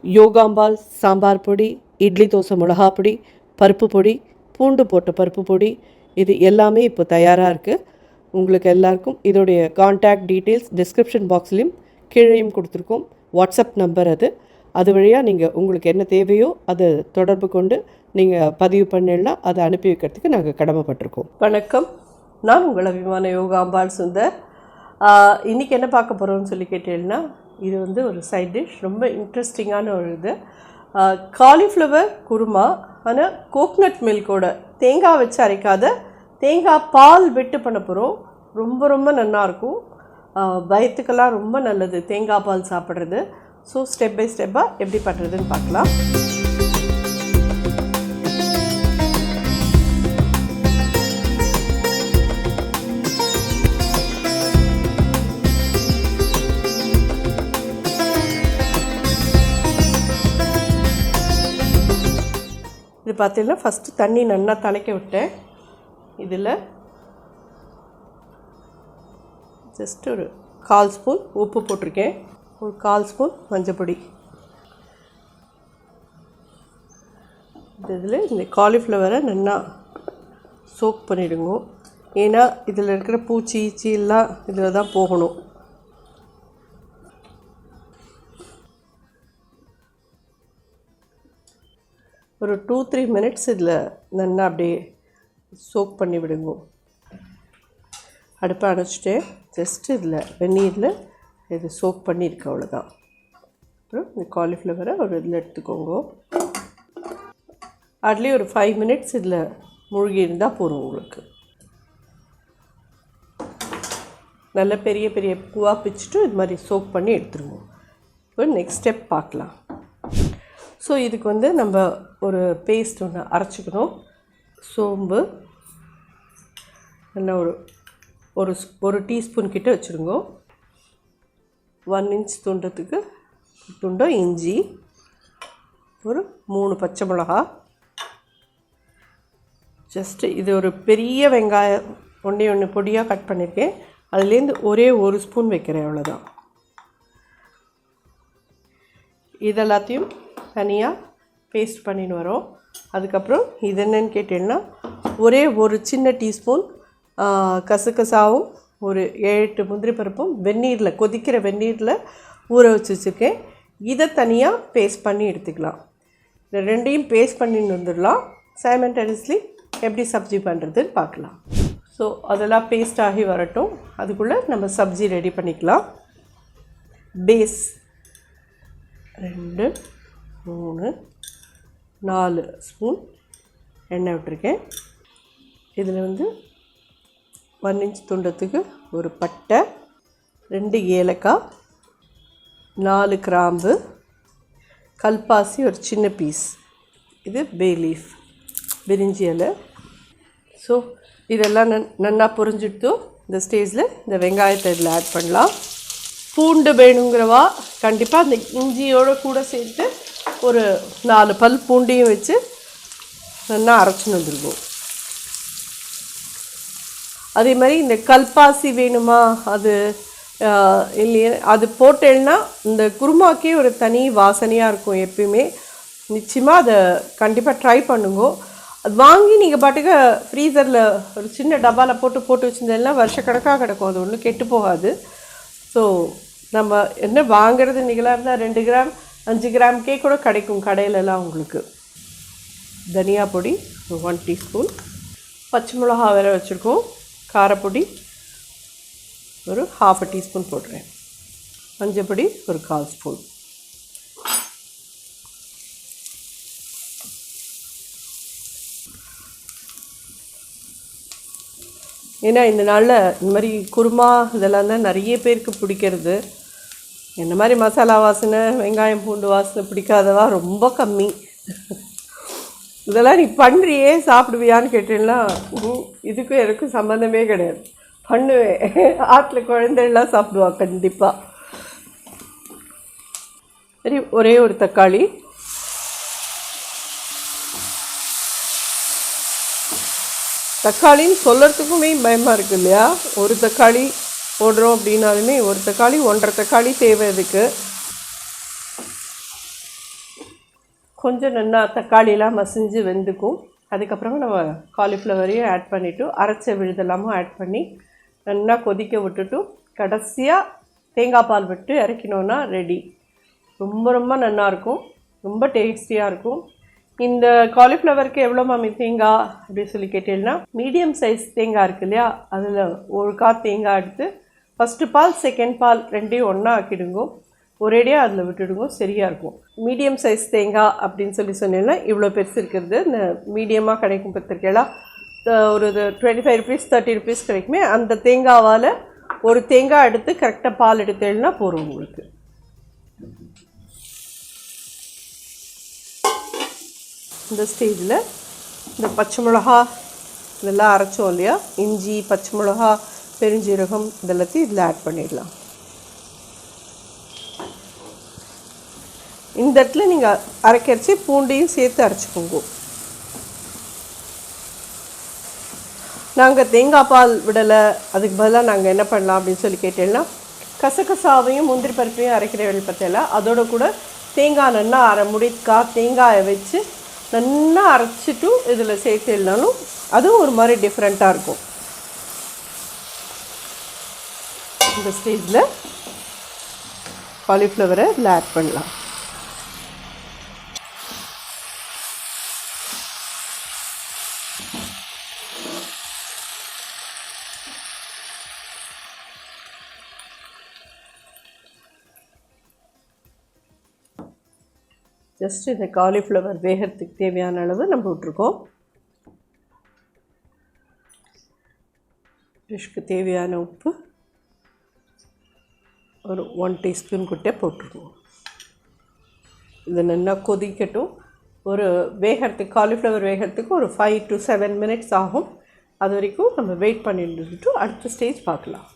யோகாம்பால் சாம்பார் பொடி, இட்லி தோசை மிளகா பொடி, பருப்பு பொடி, பூண்டு போட்ட பருப்பு பொடி, இது எல்லாமே இப்போ தயாராக இருக்குது. உங்களுக்கு எல்லாருக்கும் இதோடைய கான்டாக்ட் டீட்டெயில்ஸ் டிஸ்கிரிப்ஷன் பாக்ஸ்லேயும் கீழேயும் கொடுத்துருக்கோம். வாட்ஸ்அப் நம்பர் அது வழியாக நீங்கள் உங்களுக்கு என்ன தேவையோ அதை தொடர்பு கொண்டு நீங்கள் பதிவு பண்ணிடலாம். அதை அனுப்பி வைக்கிறதுக்கு நாங்கள் கடமைப்பட்டிருக்கோம். வணக்கம், நான் உங்கள் அபிமான யோகாம்பால் சுந்தர். இன்றைக்கி என்ன பார்க்க போகிறோம்னு சொல்லி கேட்டீங்கன்னா, இது ஒரு சைட் டிஷ், ரொம்ப இன்ட்ரெஸ்டிங்கான ஒரு இது. காலிஃப்ளவர் குருமா, ஆனால் கோகனட் மில்கோட, தேங்காய் வச்சு அரைக்காத தேங்காய் பால் விட்டு பண்ண போகிறோம். ரொம்ப ரொம்ப நல்லாயிருக்கும். வயிற்றுக்கெல்லாம் ரொம்ப நல்லது தேங்காய் பால் சாப்பிட்றது. ஸோ ஸ்டெப் பை ஸ்டெப்பாக எப்படி பண்ணுறதுன்னு பார்க்கலாம். இது பார்த்தீங்கன்னா ஃபஸ்ட்டு தண்ணி நல்லா தலைக்க விட்டேன். இதில் ஜஸ்ட் ஒரு 1/4 ஸ்பூன் உப்பு போட்டிருக்கேன், ஒரு 1/4 ஸ்பூன் மஞ்சப்பொடி. இதில் இந்த காலிஃப்ளவரை நல்லா சோக் பண்ணிவிடுங்க. ஏன்னா இதில் இருக்கிற பூச்சி ஈச்சி எல்லாம் இதில் தான் போகணும். ஒரு 2-3 மினிட்ஸ் இதில் நல்லா அப்படியே சோக் பண்ணி விடுங்க. அடுப்பை அணைச்சிட்டு ஜஸ்ட்டு இதில் வெந்நீரில் இது சோக் பண்ணியிருக்கு, அவ்வளோதான். அப்புறம் இந்த காலிஃப்ளவரை ஒரு இதில் எடுத்துக்கோங்க. அதுலேயே ஒரு 5 மினிட்ஸ் இதில் மூழ்கி இருந்தால் போதும் உங்களுக்கு. நல்ல பெரிய பெரிய பூவாக பிச்சுட்டு இது மாதிரி சோக் பண்ணி எடுத்துருங்க. இப்போ நெக்ஸ்ட் ஸ்டெப் பார்க்கலாம். ஸோ இதுக்கு நம்ம ஒரு பேஸ்ட் ஒன்று அரைச்சிக்கணும். சோம்பு நல்லா ஒரு டீஸ்பூன் கிட்ட வச்சுருங்க. 1 இன்ச் துண்டத்துக்கு துண்டம் இஞ்சி, ஒரு 3 பச்சை மிளகா, ஜஸ்ட்டு இது ஒரு பெரிய வெங்காயம் ஒன்று பொடியாக கட் பண்ணியிருக்கேன். அதுலேருந்து ஒரே 1 ஸ்பூன் வைக்கிறேன், அவ்வளோதான். இதெல்லாத்தையும் தனியாக பேஸ்ட் பண்ணின்னு வரோம். அதுக்கப்புறம் இது என்னன்னு கேட்டீங்கன்னா, ஒரே ஒரு சின்ன டீஸ்பூன் கசகசாவும் ஒரு 7-8 முந்திரி பருப்பும் வெந்நீரில், கொதிக்கிற வெந்நீரில் ஊற வச்சு வச்சுருக்கேன். இதை தனியாக பேஸ்ட் பண்ணி எடுத்துக்கலாம். இந்த ரெண்டையும் பேஸ்ட் பண்ணின்னு வந்துடலாம். சைமல்டேனியஸ்லி எப்படி சப்ஜி பண்ணுறதுன்னு பார்க்கலாம். ஸோ அதெல்லாம் பேஸ்ட் ஆகி வரட்டும். அதுக்குள்ளே நம்ம சப்ஜி ரெடி பண்ணிக்கலாம். பேஸ் 2, 3, 4 ஸ்பூன் எண்ணெய் விட்டுருக்கேன். இதில் 1 இன்ச் துண்டத்துக்கு ஒரு பட்டை, 2 ஏலக்காய், 4 கிராம்பு, கல்பாசி ஒரு சின்ன பீஸ், இது பே லீஃப், பிரிஞ்சி இலை. ஸோ இதெல்லாம் நல்லா புரிஞ்சுட்டு இந்த ஸ்டேஜில் இந்த வெங்காயத்தை இதில் ஆட் பண்ணலாம். பூண்டு வேணுங்கிறவா கண்டிப்பாக அந்த இஞ்சியோடு கூட சேர்த்து ஒரு 4 பல் பூண்டையும் வச்சு நல்லா அரைச்சின்னு வந்துருவோம். அதே மாதிரி இந்த கல்பாசி வேணுமா, அது இல்லையே, அது போட்டேன்னா இந்த குருமாக்கே ஒரு தனி வாசனையாக இருக்கும் எப்பயுமே. நிச்சயமாக அதை கண்டிப்பாக ட்ரை பண்ணுங்க. அது வாங்கி நீங்கள் பாட்டுக்கு ஃப்ரீசரில் ஒரு சின்ன டப்பாவில் போட்டு வச்சுருந்தேன்னா வருஷக்கணக்காக கிடக்கும், அது ஒன்றும் கெட்டு போகாது. ஸோ நம்ம என்ன வாங்கிறது நிகழாக இருந்தால் 2 கிராம் 5 கிராம்கே கூட கிடைக்கும் கடையிலலாம் உங்களுக்கு. தனியா பொடி 1 டீஸ்பூன், பச்சை மிளகா வேறு வச்சுருக்கோம், காரப்பொடி ஒரு 1/2 டீஸ்பூன் போடுறேன், மஞ்சப்பொடி ஒரு 1/4 ஸ்பூன். ஏன்னா இந்த நாளில் இந்த மாதிரி குருமா இதெல்லாம் தான் நிறைய பேருக்கு பிடிக்கிறது. இந்த மாதிரி மசாலா வாசனை, வெங்காயம் பூண்டு வாசனை பிடிக்காதவா ரொம்ப கம்மி. இதெல்லாம் நீ பண்ணுறியே சாப்பிடுவியான்னு கேட்டீங்கன்னா, இதுக்கும் எனக்கும் சம்மந்தமே கிடையாது, பண்ணுவேன். ஆற்றுல குழந்தைலாம் சாப்பிடுவா கண்டிப்பாக. சரி, ஒரே ஒரு தக்காளி, தக்காளின்னு சொல்கிறதுக்குமே பயமாக இருக்குது இல்லையா? ஒரு தக்காளி போடுறோம் அப்படின்னாலுமே ஒரு தக்காளி 1.5 தக்காளி தேவை. இதுக்கு கொஞ்சம் நல்லா தக்காளியெலாம் மசிஞ்சு வெந்துக்கும். அதுக்கப்புறமா நம்ம காலிஃப்ளவரையும் ஆட் பண்ணிவிட்டு அரைச்ச விழுதெல்லாமும் ஆட் பண்ணி நல்லா கொதிக்க விட்டுட்டு கடைசியாக தேங்காய் பால் விட்டு இறக்கினோன்னா ரெடி. ரொம்ப ரொம்ப நல்லாயிருக்கும், ரொம்ப டேஸ்டியாக இருக்கும். இந்த காலிஃப்ளவருக்கு எவ்வளோ மாமி தேங்காய் அப்படின்னு சொல்லி கேட்டீங்கன்னா, மீடியம் சைஸ் தேங்காய் இருக்குது இல்லையா, அதில் ஒரு கால் தேங்காய் எடுத்து ஃபஸ்ட்டு பால் செகண்ட் பால் ரெண்டையும் ஒன்றா ஆக்கிடுங்க, ஒரேடியாக அதில் விட்டுடுங்க, சரியாக இருக்கும். மீடியம் சைஸ் தேங்காய் அப்படின்னு சொல்லி சொன்னீங்கன்னா இவ்வளோ பெருசு இருக்கிறது. இந்த மீடியமாக கிடைக்கும் பார்த்துருக்கேளா, ஒரு 25 rupees 30 rupees கிடைக்குமே, அந்த தேங்காவால் ஒரு தேங்காய் எடுத்து கரெக்டாக பால் எடுத்தேன்னா போகிறோம் உங்களுக்கு. இந்த ஸ்டேஜில் இந்த பச்சை மிளகா இதெல்லாம் அரைச்சோம் இல்லையா, இஞ்சி பச்சை மிளகா பெருஞ்சீரகம் இதெல்லாத்தையும் இதில் ஆட் பண்ணிடலாம். இந்த இடத்துல நீங்கள் அரைக்கரைச்சி பூண்டையும் சேர்த்து அரைச்சிக்கோங்க. நாங்கள் தேங்காய் பால் விடலை, அதுக்கு பதிலாக நாங்கள் என்ன பண்ணலாம் அப்படின்னு சொல்லி கேட்டேன்னா, கசகசாவையும் முந்திரி பருப்பையும் அரைக்கிற வேலை பார்த்தேல, அதோட கூட தேங்காய் நல்லா தேங்காயை வச்சு நல்லா அரைச்சிட்டு இதில் சேர்த்துனாலும் அதுவும் ஒரு மாதிரி டிஃப்ரெண்ட்டாக இருக்கும். இந்த ஸ்டேஜில் காலிஃப்ளவரை இதில் ஆட் பண்ணலாம். ஜஸ்ட் இந்த காலிஃப்ளவர் வேகிறதுக்கு தேவையான அளவு நம்ம விட்ருக்கோம். ஃபிஷ்க்கு தேவையான உப்பு ஒரு 1 teaspoon கிட்டே போட்டிருக்கோம். இது நல்லா கொதிக்கட்டும். ஒரு வேகிறதுக்கு காலிஃப்ளவர் வேகிறதுக்கு ஒரு 5 to 7 minutes ஆகும். அது வரைக்கும் நம்ம வெயிட் பண்ணிட்டு அடுத்த ஸ்டேஜ் பார்க்கலாம்.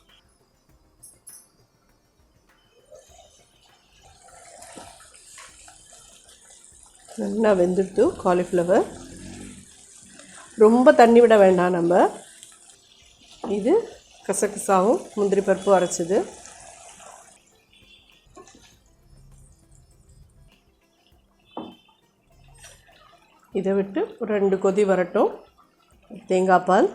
நல்லா வெந்துடுத்து காலிஃப்ளவர். ரொம்ப தண்ணி விட வேண்டாம் நம்ம. இது கசகசாவும் முந்திரி பருப்பும் அரைச்சது. இதை விட்டு ஒரு 2 கொதி வரட்டும். தேங்காய் பால்,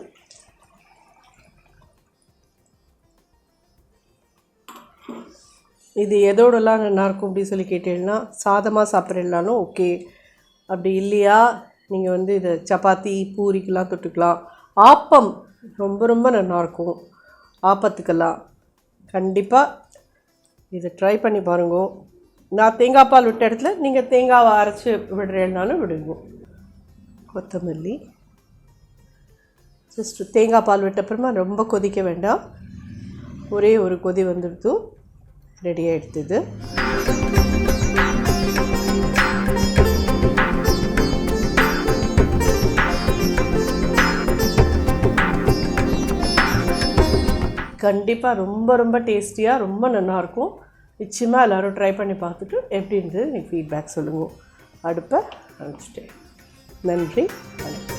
இது எதோடலாம் நல்லாயிருக்கும் அப்படின்னு சொல்லி கேட்டீங்கன்னா, சாதமாக சாப்பிட்றீங்களாலும் ஓகே, அப்படி இல்லையா நீங்கள் வந்து இதை சப்பாத்தி பூரிக்கெலாம் தொட்டுக்கலாம். ஆப்பம் ரொம்ப ரொம்ப நல்லாயிருக்கும், ஆப்பத்துக்கெல்லாம் கண்டிப்பாக இதை ட்ரை பண்ணி பாருங்க. நான் தேங்காய் பால் விட்ட இடத்துல நீங்கள் தேங்காவை அரைச்சி விடுறேன்னாலும் விடுங்க. கொத்தமல்லி, ஜஸ்ட்டு தேங்காய் பால் விட்டப்புறமா ரொம்ப கொதிக்க வேண்டாம், ஒரே ஒரு கொதி வந்துடுத்து ரெடி ஆகிடுது. கண்டிப்பாக ரொம்ப ரொம்ப டேஸ்டியாக ரொம்ப நல்லாயிருக்கும். நிச்சயமாக எல்லோரும் ட்ரை பண்ணி பார்த்துட்டு எப்படி இருந்தது எனக்கு ஃபீட்பேக் சொல்லுங்கள். அடுப்பை அனுப்பிச்சிட்டேன். நன்றி, வணக்கம்.